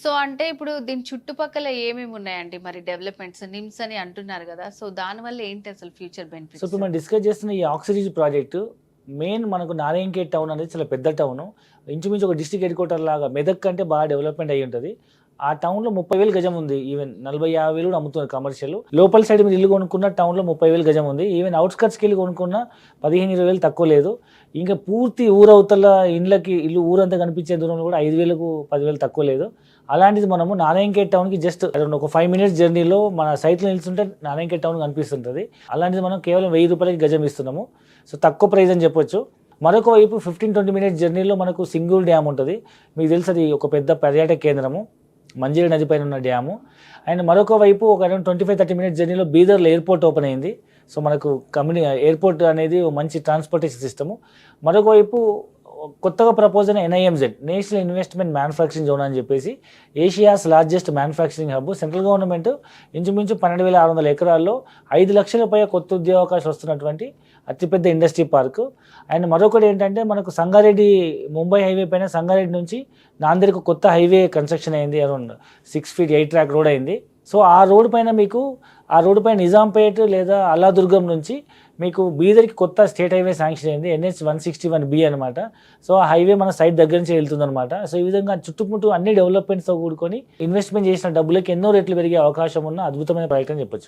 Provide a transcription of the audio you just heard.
So అంటే ఇప్పుడు దీని చుట్టుపక్కల ఏమేమి ఉన్నాయండి మరి డెవలప్‌మెంట్స్? నిమ్స్ అని అంటున్నారు గదా! సో దానివల్ల ఏంటి అసలు ఫ్యూచర్ సో బెనిఫిట్స్? ఇప్పుడు మనం డిస్కస్ చేస్తున్న ఈ ఆక్సిడైజ్ ప్రాజెక్టు మెయిన్ మనకు నారాయణఖేడ్ టౌన్ అనేది చాలా పెద్ద టౌను. ఇంచుమించు ఒక డిస్ట్రిక్ట్ హెడ్ క్వార్టర్ లాగా మెదక్ కంటే బాగా డెవలప్‌మెంట్ అయ్యి ఉంటది. ఆ టౌన్‌లో 30,000 గజం ఉంది. ఈవెన్ 40, 50 కూడా అమ్ముతున్నారు కమర్షియల్. లోపల సైడ్ మీరు ఇల్లు కొనుక్కున్న టౌన్‌లో 30,000 గజం ఉంది. ఈవెన్ ఔట్‌స్కట్స్‌కి వెళ్ళి కొనుక్కున్న 15, 20,000 తక్కువ లేదు. ఇంకా పూర్తి ఊరవతల ఇండ్లకి ఇల్లు ఊరంతా కనిపించే దూరంలో కూడా 5,000కు 10,000 తక్కువ లేదు. అలాంటిది మనము నారాయణఖేడ్ టౌన్‌కి జస్ట్ అరౌండ్ ఒక 5 మినిట్స్ జర్నీలో మన సైట్‌లో నిల్చుంటే నారాయణఖేడ్ టౌన్ కనిపిస్తుంటది. అలాంటిది మనం కేవలం 1000 రూపాయలకి గజం ఇస్తున్నాము. సో తక్కువ ప్రైస్ అని చెప్పొచ్చు. మరొక వైపు 15-20 మినిట్స్ జర్నీలో మనకు సింగూర్ డ్యామ్ ఉంటుంది. మీకు తెలుసు అది ఒక పెద్ద పర్యాటక కేంద్రము. మంజీరా నది పైన ఉన్న డ్యాము. అండ్ మరొక వైపు ఒక అరౌండ్ 25-30 మినిట్స్ జర్నీలో బీదర్‌లో ఎయిర్‌పోర్ట్ ఓపెన్ అయింది. సో మనకు ఎయిర్‌పోర్ట్ అనేది ఓ మంచి ట్రాన్స్‌పోర్టేషన్ సిస్టము. మరొక వైపు కొత్తగా ప్రపోజ్ అయిన NIMZ national investment manufacturing zone అని చెప్పేసి Asia's largest manufacturing hub. Central government ఇంచుమించు 12,600 ఎకరాల్లో 5 లక్షల పైగా కొత్త ఉద్యోగావకాశాలు వస్తున్నటువంటి అతిపెద్ద ఇండస్ట్రీ పార్క్. అండ్ మరొకటి ఏంటంటే మనకు సంగారెడ్డి ముంబై హైవే పైన సంగారెడ్డి నుంచి నాందేడ్‌కు కొత్త హైవే కన్స్ట్రక్షన్ అయింది. అరౌండ్ 6 ఫీట్ 8 ట్రాక్ రోడ్ అయింది. సో ఆ రోడ్ పైన మీకు ఆ రోడ్ పైన నిజాంపేట్ లేదా అల్లాదుర్గం నుంచి మీకు బీదర్‌కి కొత్త స్టేట్ హైవే శాంక్షన్ అయింది. ఎన్హెచ్ 161B అనమాట. సో ఆ హైవే మన సైట్ దగ్గర నుంచి వెళ్తుందనమాట. సో ఈ విధంగా చుట్టుముట్టు అన్ని డెవలప్‌మెంట్స్‌తో కూడుకొని ఇన్వెస్ట్‌మెంట్ చేసిన డబ్బులకి ఎన్నో రెట్లు పెరిగే అవకాశం ఉన్న అద్భుతమైన ప్రాజెక్ట్ అని చెప్పొచ్చు.